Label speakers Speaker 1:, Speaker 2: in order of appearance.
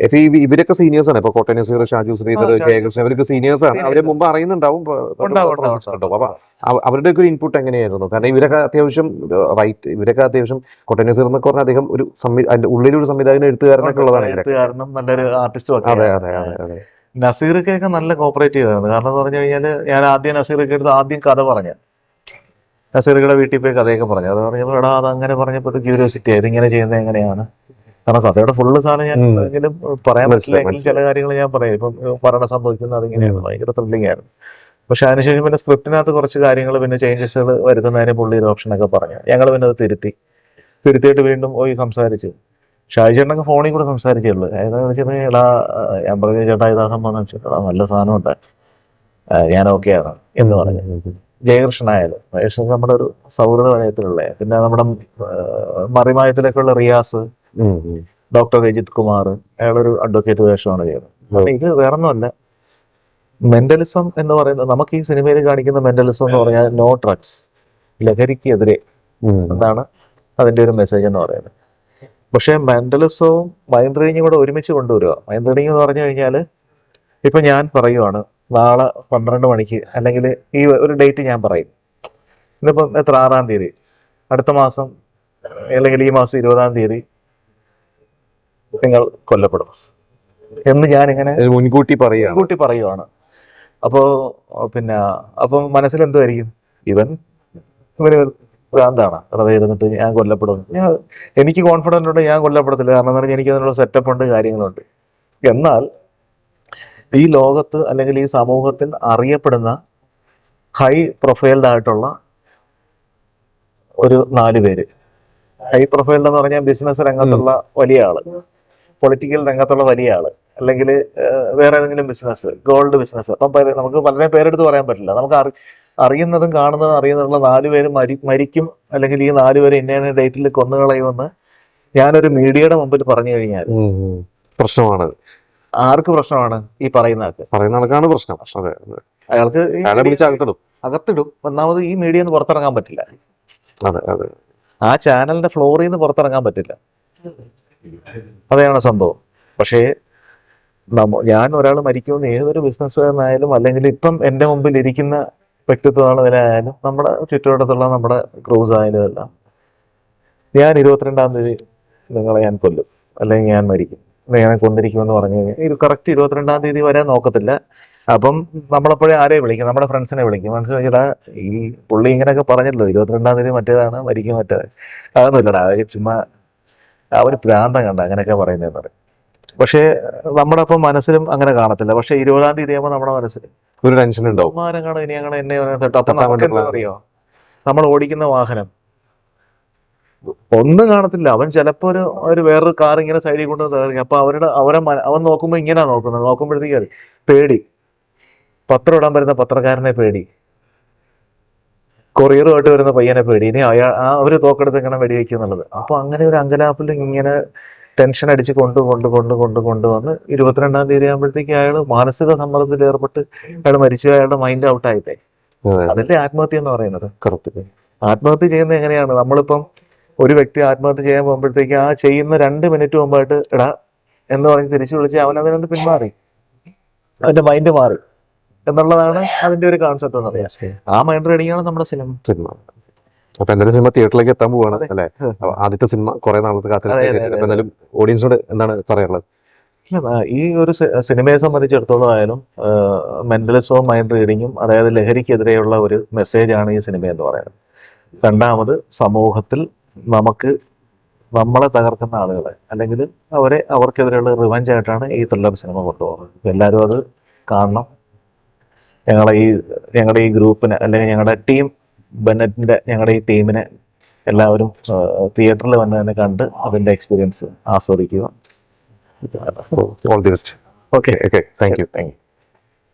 Speaker 1: ഇപ്പൊ ഇവരൊക്കെ സീനിയേഴ്സ് ആണ്. ഇപ്പൊ കോട്ടയം നസീർ, ഷാജു ശ്രീധർ, ജയകൃഷ്ണൻ, അവരൊക്കെ സീനിയേഴ്സ് ആണ്. അവരെ മുമ്പ് അറിയുന്നുണ്ടാവും. അപ്പൊ അവരുടെ ഒക്കെ ഒരു ഇൻപുട്ട് എങ്ങനെയായിരുന്നു? കാരണം ഇവരൊക്കെ അത്യാവശ്യം കോട്ടയം നസീർ എന്നൊക്കെ പറഞ്ഞാൽ അദ്ദേഹം ഒരു അതിന്റെ ഉള്ളിലൊരു സംവിധായകനും എഴുത്തുകാരനൊക്കെ ഉള്ളതാണ്.
Speaker 2: നല്ലൊരു ആർട്ടിസ്റ്റും.
Speaker 1: അതെ അതെ അതെ അതെ.
Speaker 2: നസീറൊക്കെ നല്ല കോപ്പറേറ്റീവ് ആയിരുന്നു. കാരണം എന്ന് പറഞ്ഞു കഴിഞ്ഞാൽ ഞാൻ ആദ്യം നസീറൊക്കെ എടുത്ത് ആദ്യം കഥ പറഞ്ഞു, നസീറുകളുടെ വീട്ടിൽ പോയി കഥയൊക്കെ പറഞ്ഞു. അത് പറഞ്ഞപ്പോൾ എടാ അത് അങ്ങനെ പറഞ്ഞപ്പോൾ ഒരു ക്യൂരിയോസിറ്റി ആയത് ഇങ്ങനെ ചെയ്യുന്നത് എങ്ങനെയാണ്. കാരണം കഥയുടെ ഫുള്ള് സാധനം ഞാൻ എങ്കിലും പറയാൻ പറ്റില്ലെങ്കിൽ ചില കാര്യങ്ങൾ ഞാൻ പറയും. ഇപ്പം മരണം സംഭവിക്കുന്നത് അതിങ്ങനെയാണ്, ഭയങ്കര ത്രില്ലിംഗ് ആയിരുന്നു. പക്ഷെ അതിനുശേഷം പിന്നെ സ്ക്രിപ്റ്റിനകത്ത് കുറച്ച് കാര്യങ്ങൾ പിന്നെ ചേഞ്ചസുകൾ വരുത്തുന്നതിന് പുള്ളി ഒരു ഓപ്ഷനൊക്കെ പറഞ്ഞു. ഞങ്ങൾ പിന്നെ അത് തിരുത്തിയിട്ട് വീണ്ടും പോയി സംസാരിച്ചു. ഷാജി ചേട്ടനൊക്കെ ഫോണിൽ കൂടെ സംസാരിച്ചുള്ളൂ. ഏതാണെന്ന് വെച്ചാൽ എടാ ഞാൻ പറഞ്ഞ ചേട്ടാ ഇതാ സംഭവം വെച്ചാൽ നല്ല സാധനം ഉണ്ട്, ഞാൻ ഓക്കെയാണ് എന്ന് പറഞ്ഞു. ജയകൃഷ്ണനായാലും നമ്മുടെ ഒരു സൗഹൃദ വലയത്തിലുള്ള, പിന്നെ നമ്മുടെ മറിമായത്തിലൊക്കെ ഉള്ള റിയാസ്, ഡോക്ടർ രജിത് കുമാർ, അയാളൊരു അഡ്വക്കേറ്റ് വേഷമാണ് ചെയ്യുന്നത്. ഇത് വേറൊന്നുമല്ല, മെന്റലിസം എന്ന് പറയുന്നത് നമുക്ക് ഈ സിനിമയിൽ കാണിക്കുന്ന മെന്റലിസം എന്ന് പറഞ്ഞാൽ നോ ഡ്രഗ്സ്, ലഹരിക്കെതിരെ എന്നാണ് അതിന്റെ ഒരു മെസ്സേജ് എന്ന് പറയുന്നത്. പക്ഷെ മെന്റലിസവും മൈൻഡ് റീഡിങ്ങും കൂടെ ഒരുമിച്ച് കൊണ്ടുവരിക. മൈൻഡ് റീഡിങ് എന്ന് പറഞ്ഞു കഴിഞ്ഞാൽ ഇപ്പൊ ഞാൻ പറയുവാണ് നാളെ 12 മണിക്ക്, അല്ലെങ്കിൽ ഈ ഒരു ഡേറ്റ് ഞാൻ പറയും, ഇന്നിപ്പം എത്ര 6-ാം തീയതി, അടുത്ത മാസം അല്ലെങ്കിൽ ഈ മാസം 20-ാം തീയതി നിങ്ങൾ കൊല്ലപ്പെടും എന്ന് ഞാനിങ്ങനെ
Speaker 1: മുൻകൂട്ടി
Speaker 2: പറയുവാണ്. അപ്പം മനസ്സിൽ എന്തുമായിരിക്കും, ഇവന് ഭ്രാന്താണ് വെറുതെ ഇരുന്നിട്ട് ഞാൻ കൊല്ലപ്പെടും. എനിക്ക് കോൺഫിഡൻ്റ് ഉണ്ട് ഞാൻ കൊല്ലപ്പെടത്തില്ല. കാരണം എന്ന് പറഞ്ഞാൽ എനിക്ക് അതിനുള്ള സെറ്റപ്പ് ഉണ്ട്, കാര്യങ്ങളുണ്ട്. എന്നാൽ ഈ ലോകത്ത് അല്ലെങ്കിൽ ഈ സമൂഹത്തിൽ അറിയപ്പെടുന്ന ഹൈ പ്രൊഫൈൽഡ് ആയിട്ടുള്ള ഒരു 4 പേര്, ഹൈ പ്രൊഫൈൽഡ് എന്ന് പറഞ്ഞാൽ ബിസിനസ് രംഗത്തുള്ള വലിയ ആള്, പൊളിറ്റിക്കൽ രംഗത്തുള്ള വലിയ ആള്, അല്ലെങ്കിൽ വേറെ ഏതെങ്കിലും ബിസിനസ്, ഗോൾഡ് ബിസിനസ്. അപ്പം നമുക്ക് പലരെയും പേരെടുത്ത് പറയാൻ പറ്റില്ല. നമുക്ക് അറിയുന്നതും കാണുന്നതും അറിയുന്നതുള്ള 4 പേര് മരിക്കും, അല്ലെങ്കിൽ ഈ 4 പേര് ഇന്ന ഡേറ്റിൽ കൊന്നുകളയുമെന്ന് ഞാനൊരു മീഡിയയുടെ മുമ്പിൽ പറഞ്ഞു കഴിഞ്ഞാൽ
Speaker 1: പ്രശ്നമാണ്.
Speaker 2: ആർക്ക് പ്രശ്നമാണ്? ഈ പറയുന്ന
Speaker 1: ആൾക്കാണ് പ്രശ്നം.
Speaker 2: അയാൾക്ക് അകത്തിടും. ഒന്നാമത് ഈ മീഡിയ നിന്ന് പുറത്തിറങ്ങാൻ പറ്റില്ല. ആ ചാനലിന്റെ ഫ്ലോറിൽ നിന്ന് പുറത്തിറങ്ങാൻ പറ്റില്ല. അതാണ് സംഭവം. പക്ഷേ ഞാൻ ഒരാൾ മരിക്കുമെന്ന് ഏതൊരു ബിസിനസ്സുകാരനായാലും, അല്ലെങ്കിൽ ഇപ്പം എൻ്റെ മുമ്പിൽ ഇരിക്കുന്ന വ്യക്തിത്വമായാലും, നമ്മുടെ ചുറ്റുവട്ടത്തുള്ള നമ്മുടെ ക്രൂസ് ആയാലും എല്ലാം, ഞാൻ 22-ാം തീയതി നിങ്ങളെ ഞാൻ കൊല്ലും, അല്ലെങ്കിൽ ഞാൻ മരിക്കും, ഞാൻ കൊണ്ടിരിക്കുമെന്ന് പറഞ്ഞു കഴിഞ്ഞാൽ കറക്റ്റ് 22-ാം തീയതി വരെ നോക്കത്തില്ല. അപ്പം നമ്മളെപ്പോഴും ആരെയും വിളിക്കും, നമ്മുടെ ഫ്രണ്ട്സിനെ വിളിക്കും. മനസ്സിലാക്കിയിടാ ഈ പുള്ളി ഇങ്ങനെയൊക്കെ പറഞ്ഞല്ലോ, 22-ാം തീയതി മറ്റേതാണ്, മരിക്കും മറ്റേത്, അതൊന്നുമില്ലടാ, ചുമ്മാ ഒരു പ്രാന്തം കണ്ട അങ്ങനെയൊക്കെ പറയുന്നതെന്ന് പറയും. പക്ഷേ നമ്മുടെ അപ്പം മനസ്സിലും അങ്ങനെ കാണത്തില്ല. പക്ഷെ 20-ാം തീയതി ആകുമ്പോൾ നമ്മുടെ മനസ്സിൽ
Speaker 1: ഒരു ടെൻഷൻ ഉണ്ടാവും.
Speaker 2: ഇനി അങ്ങനെ എന്നെ അറിയോ, നമ്മൾ ഓടിക്കുന്ന വാഹനം ഒന്നും കാണത്തില്ല. അവൻ ചിലപ്പോ ഒരു വേറൊരു കാർ ഇങ്ങനെ സൈഡിൽ കൊണ്ട് തകർക്കും. അപ്പൊ അവൻ നോക്കുമ്പോ ഇങ്ങനെയാ നോക്കുന്നത്. നോക്കുമ്പോഴത്തേക്ക് പേടി, പത്രം ഇടാൻ വരുന്ന പത്രക്കാരനെ പേടി, കൊറിയറുമായിട്ട് വരുന്ന പയ്യനെ പേടി, ഇനി അവര് തോക്കെടുത്ത് ഇങ്ങനെ വെടിവെക്കും എന്നുള്ളത്. അപ്പൊ അങ്ങനെ ഒരു അങ്കലാപ്പിൽ ഇങ്ങനെ ടെൻഷൻ അടിച്ച് കൊണ്ടുവന്ന് 22-ാം തീയതി ആകുമ്പോഴത്തേക്ക് അയാൾ മാനസിക സമ്മർദ്ദത്തിൽ ഏർപ്പെട്ട് അയാൾ മരിച്ചു, അയാളുടെ മൈൻഡ് ഔട്ട് ആയിട്ടേ. അതിന്റെ ആത്മഹത്യ എന്ന് പറയുന്നത്. ആത്മഹത്യ ചെയ്യുന്നത് എങ്ങനെയാണ്? നമ്മളിപ്പം ഒരു വ്യക്തി ആത്മഹത്യ ചെയ്യാൻ പോകുമ്പോഴത്തേക്ക് ആ ചെയ്യുന്ന 2 മിനിറ്റ് മുമ്പായിട്ട് എടാ എന്ന് പറഞ്ഞ് തിരിച്ചു വിളിച്ച് അവൻ അതിനകത്ത് പിന്മാറി, അവന്റെ മൈൻഡ് മാറി എന്നുള്ളതാണ് അതിന്റെ ഒരു കോൺസെപ്റ്റ് എന്ന് പറയാം. ആ മൈൻഡ് റീഡിംഗ് ആണ് നമ്മുടെ സിനിമ.
Speaker 1: അപ്പൊ എന്തായാലും സിനിമ തിയേറ്ററിലേക്ക് എത്താൻ പോവാണ് അല്ലെ? ആദ്യത്തെ സിനിമ കുറെ നാളത്തെ കാത്തിരിപ്പ്. എന്തായാലും ഓഡിയൻസിനോട് എന്താണ് പറയാനുള്ളത്?
Speaker 2: ഈ ഒരു സിനിമയെ സംബന്ധിച്ചിടത്തോളം ആയാലും മെന്റലിസവും മൈൻഡ് റീഡിങ്ങും, അതായത് ലഹരിക്കെതിരെയുള്ള ഒരു മെസ്സേജാണ് ഈ സിനിമ എന്ന് പറയുന്നത്. രണ്ടാമത്, സമൂഹത്തിൽ നമ്മളെ തകർക്കുന്ന ആളുകളെ, അല്ലെങ്കിൽ അവർക്കെതിരെയുള്ള റിവഞ്ച് ആയിട്ടാണ് ഈ ത്രില്ലർ സിനിമ കൊണ്ടുപോകുന്നത്. എല്ലാവരും അത് കാണണം. ഞങ്ങളുടെ ഈ ഗ്രൂപ്പിനെ, അല്ലെങ്കിൽ ഞങ്ങളുടെ ടീം ബെന്നറ്റിന്റെ ഞങ്ങളുടെ ഈ ടീമിനെ എല്ലാവരും തിയേറ്ററിൽ വന്ന് തന്നെ കണ്ട് അതിന്റെ എക്സ്പീരിയൻസ് ആസ്വദിക്കുക.
Speaker 1: All the best.
Speaker 2: Okay,
Speaker 1: thank you.